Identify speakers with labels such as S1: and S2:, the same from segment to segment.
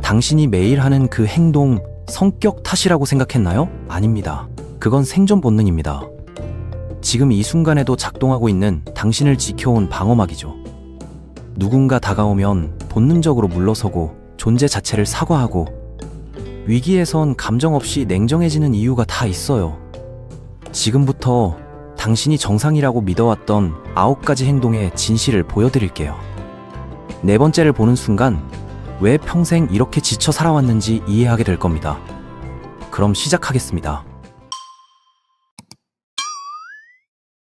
S1: 당신이 매일 하는 그 행동, 성격 탓이라고 생각했나요? 아닙니다. 그건 생존 본능입니다. 지금 이 순간에도 작동하고 있는 당신을 지켜온 방어막이죠. 누군가 다가오면 본능적으로 물러서고 존재 자체를 사과하고, 위기에선 감정 없이 냉정해지는 이유가 다 있어요. 지금부터 당신이 정상이라고 믿어왔던 9가지 행동의 진실을 보여드릴게요. 네 번째를 보는 순간 왜 평생 이렇게 지쳐 살아왔는지 이해하게 될 겁니다. 그럼 시작하겠습니다.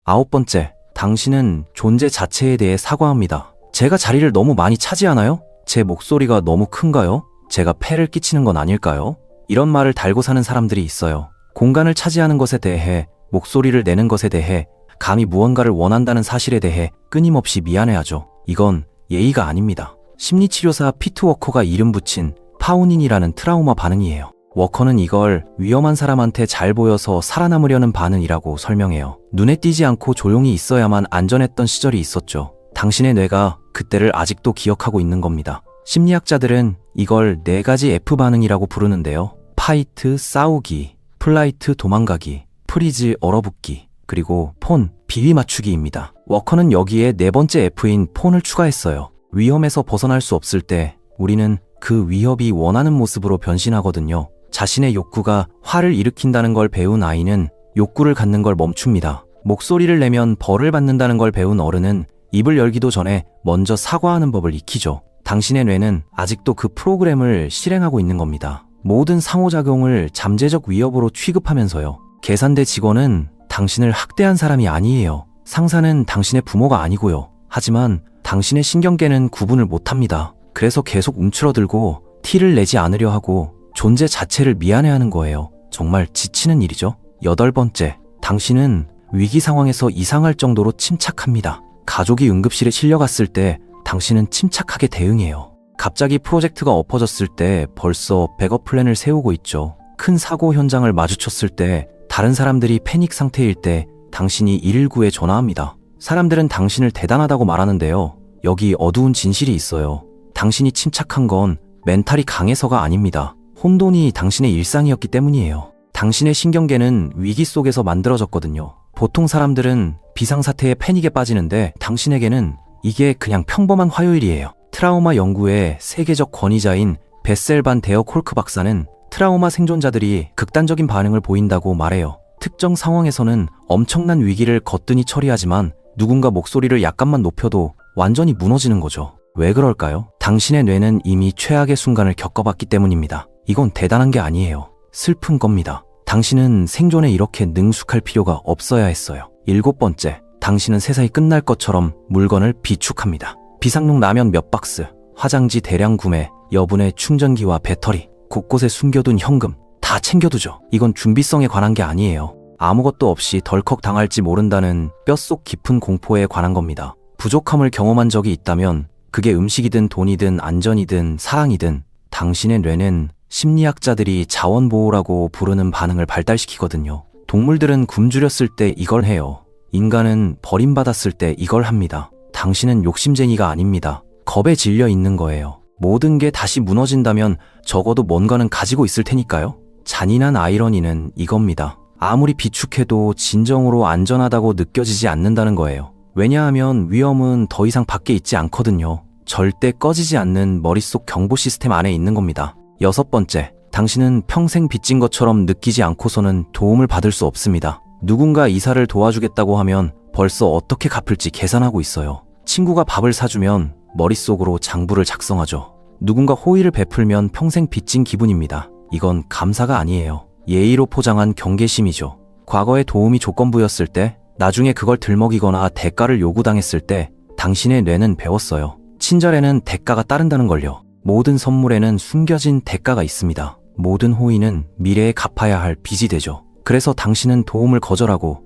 S1: 9번째, 당신은 존재 자체에 대해 사과합니다. 제가 자리를 너무 많이 차지하나요? 제 목소리가 너무 큰가요? 제가 폐를 끼치는 건 아닐까요? 이런 말을 달고 사는 사람들이 있어요. 공간을 차지하는 것에 대해, 목소리를 내는 것에 대해, 감히 무언가를 원한다는 사실에 대해 끊임없이 미안해하죠. 이건 예의가 아닙니다. 심리치료사 피트 워커가 이름 붙인 파운인이라는 트라우마 반응이에요. 워커는 이걸 위험한 사람한테 잘 보여서 살아남으려는 반응이라고 설명해요. 눈에 띄지 않고 조용히 있어야만 안전했던 시절이 있었죠. 당신의 뇌가 그때를 아직도 기억하고 있는 겁니다. 심리학자들은 이걸 4가지 F 반응이라고 부르는데요. 파이트, 싸우기, 플라이트, 도망가기, 프리즈, 얼어붙기, 그리고 폰, 비위 맞추기입니다. 워커는 여기에 4번째 F인 폰을 추가했어요. 위험에서 벗어날 수 없을 때 우리는 그 위협이 원하는 모습으로 변신하거든요. 자신의 욕구가 화를 일으킨다는 걸 배운 아이는 욕구를 갖는 걸 멈춥니다. 목소리를 내면 벌을 받는다는 걸 배운 어른은 입을 열기도 전에 먼저 사과하는 법을 익히죠. 당신의 뇌는 아직도 그 프로그램을 실행하고 있는 겁니다. 모든 상호작용을 잠재적 위협으로 취급하면서요. 계산대 직원은 당신을 학대한 사람이 아니에요. 상사는 당신의 부모가 아니고요. 하지만 당신의 신경계는 구분을 못합니다. 그래서 계속 움츠러들고 티를 내지 않으려 하고 존재 자체를 미안해하는 거예요. 정말 지치는 일이죠. 8번째, 당신은 위기 상황에서 이상할 정도로 침착합니다. 가족이 응급실에 실려갔을 때 당신은 침착하게 대응해요. 갑자기 프로젝트가 엎어졌을 때 벌써 백업 플랜을 세우고 있죠. 큰 사고 현장을 마주쳤을 때, 다른 사람들이 패닉 상태일 때 당신이 119에 전화합니다. 사람들은 당신을 대단하다고 말하는데요. 여기 어두운 진실이 있어요. 당신이 침착한 건 멘탈이 강해서가 아닙니다. 혼돈이 당신의 일상이었기 때문이에요. 당신의 신경계는 위기 속에서 만들어졌거든요. 보통 사람들은 비상사태에 패닉에 빠지는데 당신에게는 이게 그냥 평범한 화요일이에요. 트라우마 연구의 세계적 권위자인 베셀 반 데어 콜크 박사는 트라우마 생존자들이 극단적인 반응을 보인다고 말해요. 특정 상황에서는 엄청난 위기를 거뜬히 처리하지만 누군가 목소리를 약간만 높여도 완전히 무너지는 거죠. 왜 그럴까요? 당신의 뇌는 이미 최악의 순간을 겪어봤기 때문입니다. 이건 대단한 게 아니에요. 슬픈 겁니다. 당신은 생존에 이렇게 능숙할 필요가 없어야 했어요. 7번째, 당신은 세상이 끝날 것처럼 물건을 비축합니다. 비상용 라면 몇 박스, 화장지 대량 구매, 여분의 충전기와 배터리, 곳곳에 숨겨둔 현금 다 챙겨두죠. 이건 준비성에 관한 게 아니에요. 아무것도 없이 덜컥 당할지 모른다는 뼛속 깊은 공포에 관한 겁니다. 부족함을 경험한 적이 있다면 그게 음식이든 돈이든 안전이든 사랑이든 당신의 뇌는 심리학자들이 자원보호라고 부르는 반응을 발달시키거든요. 동물들은 굶주렸을 때 이걸 해요. 인간은 버림받았을 때 이걸 합니다. 당신은 욕심쟁이가 아닙니다. 겁에 질려 있는 거예요. 모든 게 다시 무너진다면 적어도 뭔가는 가지고 있을 테니까요. 잔인한 아이러니는 이겁니다. 아무리 비축해도 진정으로 안전하다고 느껴지지 않는다는 거예요. 왜냐하면 위험은 더 이상 밖에 있지 않거든요. 절대 꺼지지 않는 머릿속 경보 시스템 안에 있는 겁니다. 6번째, 당신은 평생 빚진 것처럼 느끼지 않고서는 도움을 받을 수 없습니다. 누군가 이사를 도와주겠다고 하면 벌써 어떻게 갚을지 계산하고 있어요. 친구가 밥을 사주면 머릿속으로 장부를 작성하죠. 누군가 호의를 베풀면 평생 빚진 기분입니다. 이건 감사가 아니에요. 예의로 포장한 경계심이죠. 과거에 도움이 조건부였을 때, 나중에 그걸 들먹이거나 대가를 요구당했을 때 당신의 뇌는 배웠어요. 친절에는 대가가 따른다는 걸요. 모든 선물에는 숨겨진 대가가 있습니다. 모든 호의는 미래에 갚아야 할 빚이 되죠. 그래서 당신은 도움을 거절하고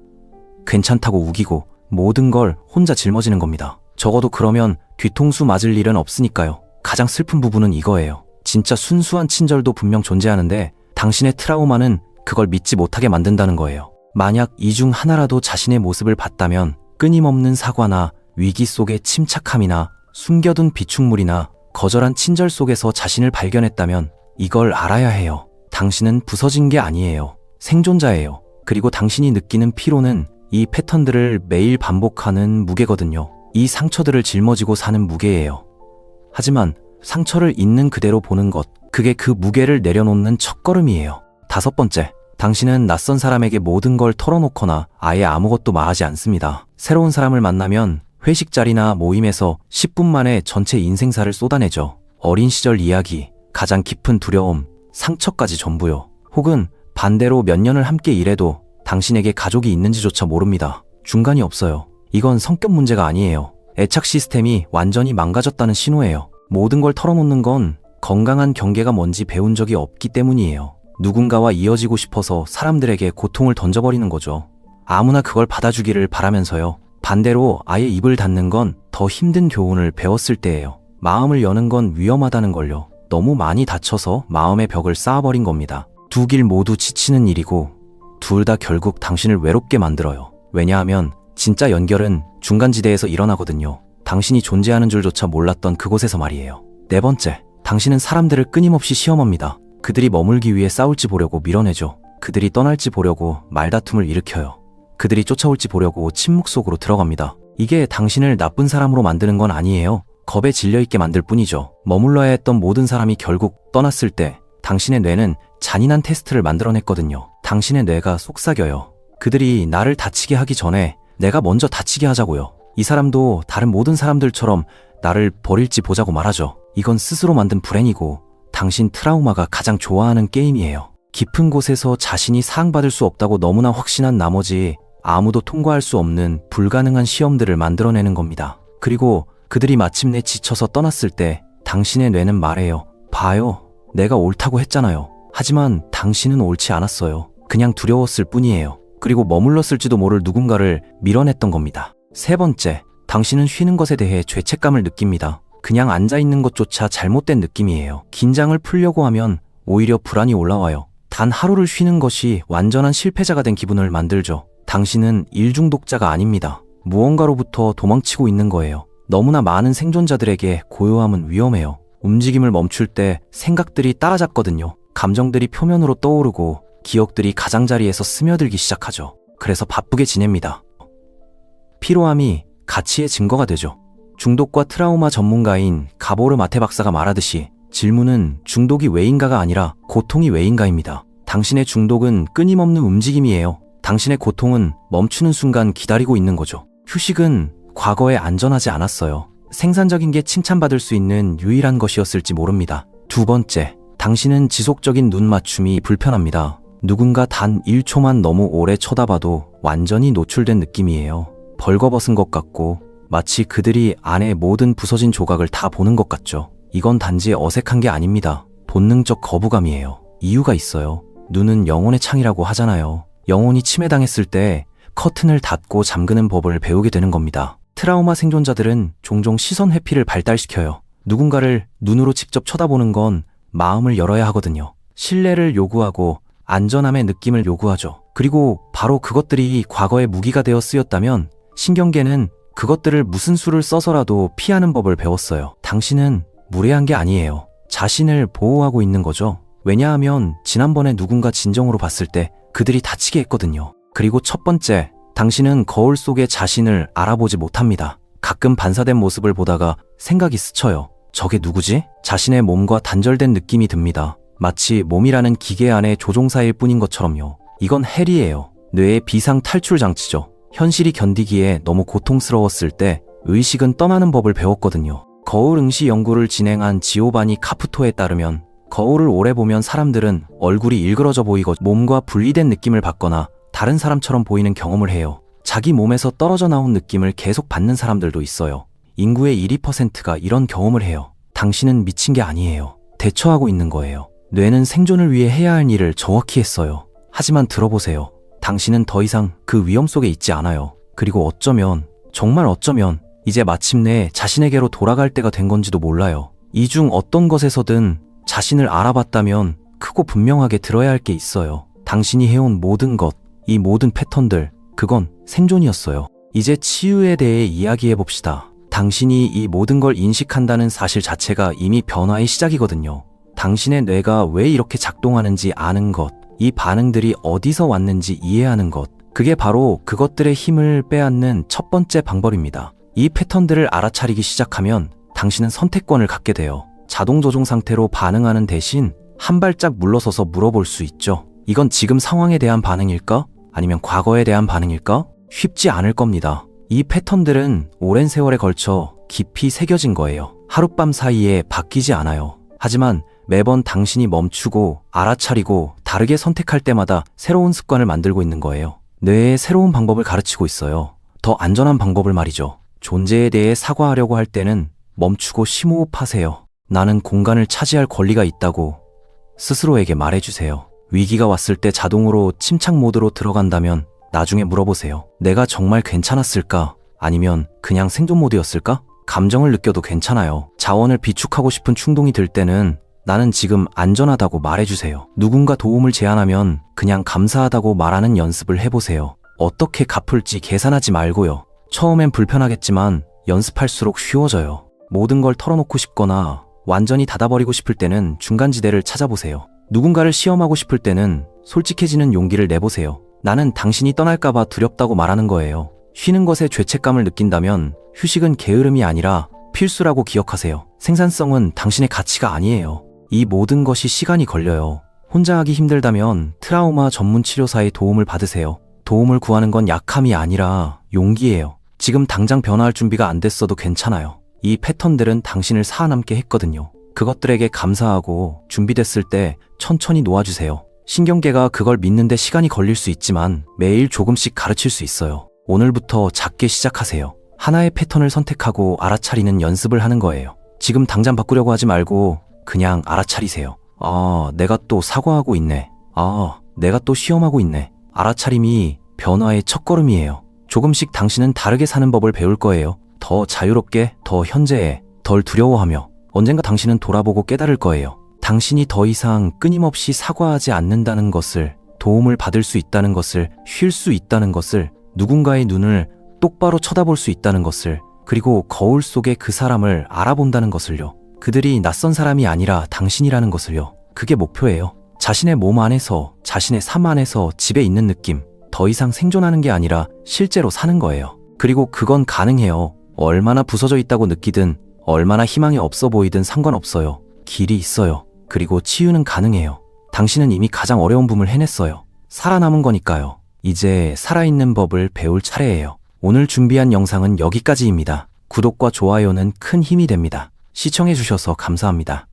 S1: 괜찮다고 우기고 모든 걸 혼자 짊어지는 겁니다. 적어도 그러면 뒤통수 맞을 일은 없으니까요. 가장 슬픈 부분은 이거예요. 진짜 순수한 친절도 분명 존재하는데 당신의 트라우마는 그걸 믿지 못하게 만든다는 거예요. 만약 이 중 하나라도 자신의 모습을 봤다면 끊임없는 사과나 위기 속의 침착함이나 숨겨둔 비축물이나 거절한 친절 속에서 자신을 발견했다면 이걸 알아야 해요. 당신은 부서진 게 아니에요. 생존자예요. 그리고 당신이 느끼는 피로는 이 패턴들을 매일 반복하는 무게거든요. 이 상처들을 짊어지고 사는 무게예요. 하지만 상처를 있는 그대로 보는 것, 그게 그 무게를 내려놓는 첫걸음이에요. 5번째, 당신은 낯선 사람에게 모든 걸 털어놓거나 아예 아무것도 말하지 않습니다. 새로운 사람을 만나면 회식 자리나 모임에서 10분 만에 전체 인생사를 쏟아내죠. 어린 시절 이야기, 가장 깊은 두려움, 상처까지 전부요. 혹은 반대로 몇 년을 함께 일해도 당신에게 가족이 있는지조차 모릅니다. 중간이 없어요. 이건 성격 문제가 아니에요. 애착 시스템이 완전히 망가졌다는 신호예요. 모든 걸 털어놓는 건 건강한 경계가 뭔지 배운 적이 없기 때문이에요. 누군가와 이어지고 싶어서 사람들에게 고통을 던져버리는 거죠. 아무나 그걸 받아주기를 바라면서요. 반대로 아예 입을 닫는 건 더 힘든 교훈을 배웠을 때예요. 마음을 여는 건 위험하다는 걸요. 너무 많이 다쳐서 마음의 벽을 쌓아버린 겁니다. 두 길 모두 지치는 일이고 둘 다 결국 당신을 외롭게 만들어요. 왜냐하면 진짜 연결은 중간지대에서 일어나거든요. 당신이 존재하는 줄조차 몰랐던 그곳에서 말이에요. 4번째, 당신은 사람들을 끊임없이 시험합니다. 그들이 머물기 위해 싸울지 보려고 밀어내죠. 그들이 떠날지 보려고 말다툼을 일으켜요. 그들이 쫓아올지 보려고 침묵 속으로 들어갑니다. 이게 당신을 나쁜 사람으로 만드는 건 아니에요. 겁에 질려있게 만들 뿐이죠. 머물러야 했던 모든 사람이 결국 떠났을 때 당신의 뇌는 잔인한 테스트를 만들어냈거든요. 당신의 뇌가 속삭여요. 그들이 나를 다치게 하기 전에 내가 먼저 다치게 하자고요. 이 사람도 다른 모든 사람들처럼 나를 버릴지 보자고 말하죠. 이건 스스로 만든 불행이고 당신 트라우마가 가장 좋아하는 게임이에요. 깊은 곳에서 자신이 사랑받을 수 없다고 너무나 확신한 나머지 아무도 통과할 수 없는 불가능한 시험들을 만들어내는 겁니다. 그리고 그들이 마침내 지쳐서 떠났을 때 당신의 뇌는 말해요. 봐요. 내가 옳다고 했잖아요. 하지만 당신은 옳지 않았어요. 그냥 두려웠을 뿐이에요. 그리고 머물렀을지도 모를 누군가를 밀어냈던 겁니다. 3번째, 당신은 쉬는 것에 대해 죄책감을 느낍니다. 그냥 앉아있는 것조차 잘못된 느낌이에요. 긴장을 풀려고 하면 오히려 불안이 올라와요. 단 하루를 쉬는 것이 완전한 실패자가 된 기분을 만들죠. 당신은 일중독자가 아닙니다. 무언가로부터 도망치고 있는 거예요. 너무나 많은 생존자들에게 고요함은 위험해요. 움직임을 멈출 때 생각들이 따라잡거든요. 감정들이 표면으로 떠오르고 기억들이 가장자리에서 스며들기 시작하죠. 그래서 바쁘게 지냅니다. 피로함이 가치의 증거가 되죠. 중독과 트라우마 전문가인 가보르 마테 박사가 말하듯이 질문은 중독이 왜인가가 아니라 고통이 왜인가입니다. 당신의 중독은 끊임없는 움직임이에요. 당신의 고통은 멈추는 순간 기다리고 있는 거죠. 휴식은 과거에 안전하지 않았어요. 생산적인 게 칭찬받을 수 있는 유일한 것이었을지 모릅니다. 2번째, 당신은 지속적인 눈 맞춤이 불편합니다. 누군가 단 1초만 너무 오래 쳐다봐도 완전히 노출된 느낌이에요. 벌거벗은 것 같고 마치 그들이 안에 모든 부서진 조각을 다 보는 것 같죠. 이건 단지 어색한 게 아닙니다. 본능적 거부감이에요. 이유가 있어요. 눈은 영혼의 창이라고 하잖아요. 영혼이 침해당했을 때 커튼을 닫고 잠그는 법을 배우게 되는 겁니다. 트라우마 생존자들은 종종 시선 회피를 발달시켜요. 누군가를 눈으로 직접 쳐다보는 건 마음을 열어야 하거든요. 신뢰를 요구하고 안전함의 느낌을 요구하죠. 그리고 바로 그것들이 과거의 무기가 되어 쓰였다면 신경계는 그것들을 무슨 수를 써서라도 피하는 법을 배웠어요. 당신은 무례한 게 아니에요. 자신을 보호하고 있는 거죠. 왜냐하면 지난번에 누군가 진정으로 봤을 때 그들이 다치게 했거든요. 그리고 1번째, 당신은 거울 속의 자신을 알아보지 못합니다. 가끔 반사된 모습을 보다가 생각이 스쳐요. 저게 누구지? 자신의 몸과 단절된 느낌이 듭니다. 마치 몸이라는 기계 안에 조종사일 뿐인 것처럼요. 이건 헬이에요. 뇌의 비상 탈출 장치죠. 현실이 견디기에 너무 고통스러웠을 때 의식은 떠나는 법을 배웠거든요. 거울 응시 연구를 진행한 지오바니 카푸토에 따르면 거울을 오래 보면 사람들은 얼굴이 일그러져 보이고 몸과 분리된 느낌을 받거나 다른 사람처럼 보이는 경험을 해요. 자기 몸에서 떨어져 나온 느낌을 계속 받는 사람들도 있어요. 인구의 1~2%가 이런 경험을 해요. 당신은 미친 게 아니에요. 대처하고 있는 거예요. 뇌는 생존을 위해 해야 할 일을 정확히 했어요. 하지만 들어보세요. 당신은 더 이상 그 위험 속에 있지 않아요. 그리고 어쩌면, 정말 어쩌면 이제 마침내 자신에게로 돌아갈 때가 된 건지도 몰라요. 이 중 어떤 것에서든 자신을 알아봤다면 크고 분명하게 들어야 할 게 있어요. 당신이 해온 모든 것, 이 모든 패턴들, 그건 생존이었어요. 이제 치유에 대해 이야기해봅시다. 당신이 이 모든 걸 인식한다는 사실 자체가 이미 변화의 시작이거든요. 당신의 뇌가 왜 이렇게 작동하는지 아는 것, 이 반응들이 어디서 왔는지 이해하는 것, 그게 바로 그것들의 힘을 빼앗는 첫 번째 방법입니다. 이 패턴들을 알아차리기 시작하면 당신은 선택권을 갖게 돼요. 자동 조종 상태로 반응하는 대신 한 발짝 물러서서 물어볼 수 있죠. 이건 지금 상황에 대한 반응일까? 아니면 과거에 대한 반응일까? 쉽지 않을 겁니다. 이 패턴들은 오랜 세월에 걸쳐 깊이 새겨진 거예요. 하룻밤 사이에 바뀌지 않아요. 하지만 매번 당신이 멈추고 알아차리고 다르게 선택할 때마다 새로운 습관을 만들고 있는 거예요. 뇌에 새로운 방법을 가르치고 있어요. 더 안전한 방법을 말이죠. 존재에 대해 사과하려고 할 때는 멈추고 심호흡하세요. 나는 공간을 차지할 권리가 있다고 스스로에게 말해주세요. 위기가 왔을 때 자동으로 침착 모드로 들어간다면 나중에 물어보세요. 내가 정말 괜찮았을까? 아니면 그냥 생존 모드였을까? 감정을 느껴도 괜찮아요. 자원을 비축하고 싶은 충동이 들 때는 나는 지금 안전하다고 말해주세요. 누군가 도움을 제안하면 그냥 감사하다고 말하는 연습을 해보세요. 어떻게 갚을지 계산하지 말고요. 처음엔 불편하겠지만 연습할수록 쉬워져요. 모든 걸 털어놓고 싶거나 완전히 닫아버리고 싶을 때는 중간지대를 찾아보세요. 누군가를 시험하고 싶을 때는 솔직해지는 용기를 내보세요. 나는 당신이 떠날까봐 두렵다고 말하는 거예요. 쉬는 것에 죄책감을 느낀다면 휴식은 게으름이 아니라 필수라고 기억하세요. 생산성은 당신의 가치가 아니에요. 이 모든 것이 시간이 걸려요. 혼자 하기 힘들다면 트라우마 전문 치료사의 도움을 받으세요. 도움을 구하는 건 약함이 아니라 용기예요. 지금 당장 변화할 준비가 안 됐어도 괜찮아요. 이 패턴들은 당신을 살아남게 했거든요. 그것들에게 감사하고 준비됐을 때 천천히 놓아주세요. 신경계가 그걸 믿는데 시간이 걸릴 수 있지만 매일 조금씩 가르칠 수 있어요. 오늘부터 작게 시작하세요. 하나의 패턴을 선택하고 알아차리는 연습을 하는 거예요. 지금 당장 바꾸려고 하지 말고 그냥 알아차리세요. 아, 내가 또 사과하고 있네. 아, 내가 또 시험하고 있네. 알아차림이 변화의 첫걸음이에요. 조금씩 당신은 다르게 사는 법을 배울 거예요. 더 자유롭게, 더 현재에, 덜 두려워하며 언젠가 당신은 돌아보고 깨달을 거예요. 당신이 더 이상 끊임없이 사과하지 않는다는 것을, 도움을 받을 수 있다는 것을, 쉴 수 있다는 것을, 누군가의 눈을 똑바로 쳐다볼 수 있다는 것을, 그리고 거울 속의 그 사람을 알아본다는 것을요. 그들이 낯선 사람이 아니라 당신이라는 것을요. 그게 목표예요. 자신의 몸 안에서, 자신의 삶 안에서 집에 있는 느낌, 더 이상 생존하는 게 아니라 실제로 사는 거예요. 그리고 그건 가능해요. 얼마나 부서져 있다고 느끼든, 얼마나 희망이 없어 보이든 상관없어요. 길이 있어요. 그리고 치유는 가능해요. 당신은 이미 가장 어려운 부분을 해냈어요. 살아남은 거니까요. 이제 살아있는 법을 배울 차례예요. 오늘 준비한 영상은 여기까지입니다. 구독과 좋아요는 큰 힘이 됩니다. 시청해주셔서 감사합니다.